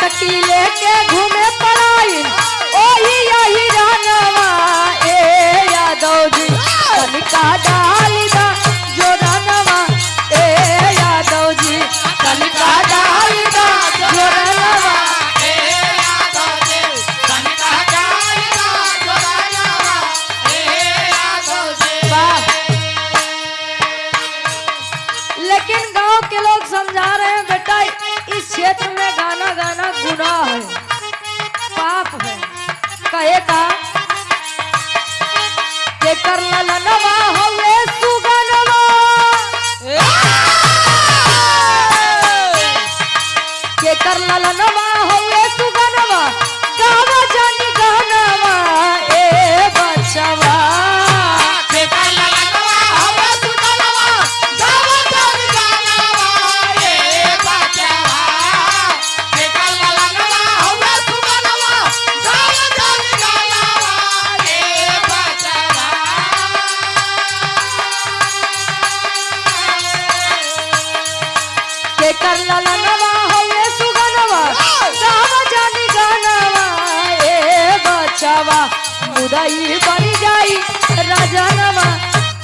मटकी लेके घूमे पड़ाई ओही यही रानवा ए यादव जी कनिका डाल दा जो रानवा ए यादव जी कनिका डाल दा जो रानवा ए यादव जी कनिका डाल दा जो रानवा ए यादव जी। लेकिन गांव के लोग समझा रहे हैं बेटा इस क्षेत्र में गाना गाना गुनाह है, पाप है। कहे का के कर ललनवा होवे सुगनवा के कर ललनवा होवे सुगनवा गावा जानी गानवा ए बचवा के कर ललनवा होवे सुगनवा गावा जानी गानवा ए बचवा के कर ललनवा होवे सुगनवा गावा जानी गानवा ए बचवा। के कर ललनवा होवे सुगनवा गावा जानी गानवा ए बचवा मुदई बन जाई राजनवा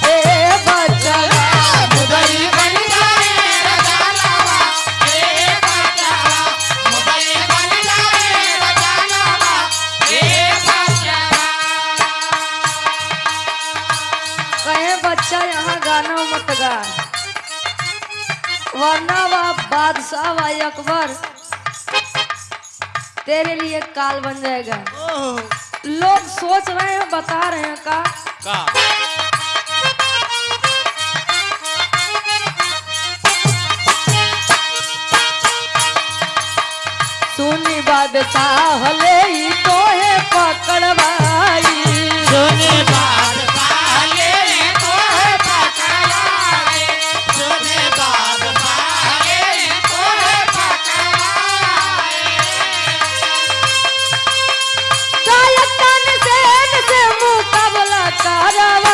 ए बचवा मुदई बन जाई राजनवा ए बचवा मुदई बन जाई राजनवा ए बचवा। कहे बच्चा यहाँ गाना मत गा वरना वह बादशाह व अकबर तेरे लिए काल बन जाएगा। लोग सोच रहे हैं बता रहे हैं का सुनी बादशाह ले तो है पकड़वाई सुनी बादशाह ले तो है पकड़वाई सुनी बादशाह ले तो है पकड़वाई गायकन से मुकाबला करवाई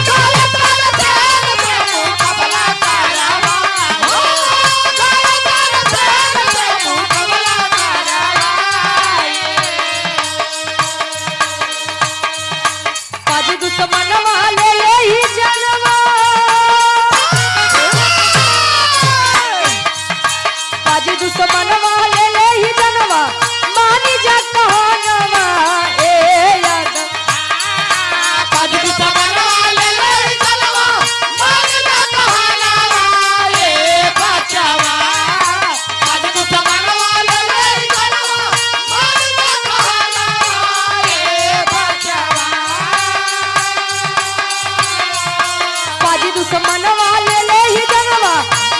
गायकन से मुकाबला करवाई गायकन से मुकाबला करवाई काजी दुश्मन वाले ही जनवा काजी दुश्मन वाले ही जनवा मानी जा कहनवा ए यादव काजी दुश्मन वाले ही जनवा मानी जा कहनवा ए बचवा काजी दुश्मन वाले ही जनवा मानी जा कहनवा ए बचवा काजी दुश्मन वाले ही जनवा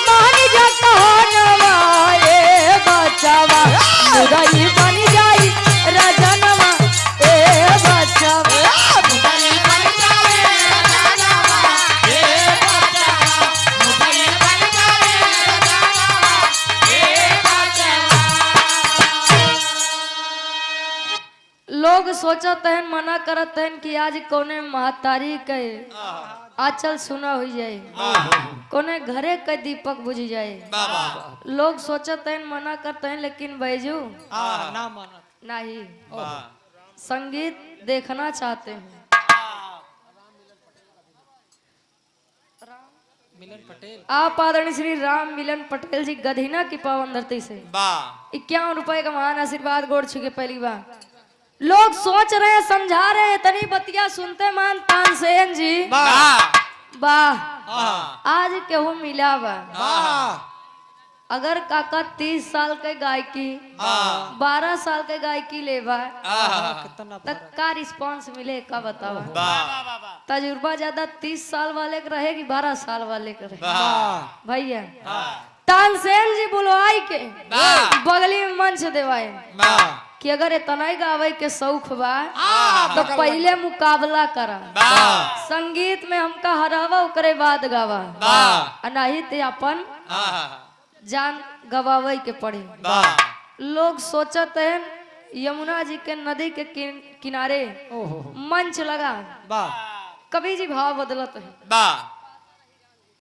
मानी जा कहनवा ए बचवा मुदई बन जाई राजनवा ए बचवा मुदई बन जाई राजनवा ए बचवा मुदई बन जाई राजनवा ए बचवा। लोग सोचत हैं मना करत हैं कि आज कोने महतारी के आचल सुना हो जाए कोने घरे के दीपक बुझ जाए। लोग सोचते हैं मना करते हैं लेकिन बैजू ना माना नहीं संगीत देखना चाहते हैं। मिलन पटेल आप आदरणीय श्री राम मिलन पटेल जी गधीना की पावन धरती से 51 रुपए का महान आशीर्वाद गोड़ छुके पहली बार। लोग सोच रहे हैं समझा रहे हैं इतनी बतिया सुनते मान तानसेन जी वाह आज केहू मिला बा अगर काका 30 साल के गायकी 12 साल के गायकी लेवा तक का रिस्पांस मिले का बतावा तजुर्बा ज्यादा 30 साल वाले के रहे कि 12 साल वाले के रहे भैया तानसेन जी बुलवाई के बगली में मंच देवाए कि अगर इतना ही गावे के शौक बा तो पहले मुकाबला करा संगीत में हमका हरावा ओकरे बाद गावा नहीं तो अपन जान गवावे के पड़े। लोग सोचते हैं यमुना जी के नदी के किनारे मंच लगा कभी जी भाव बदलत है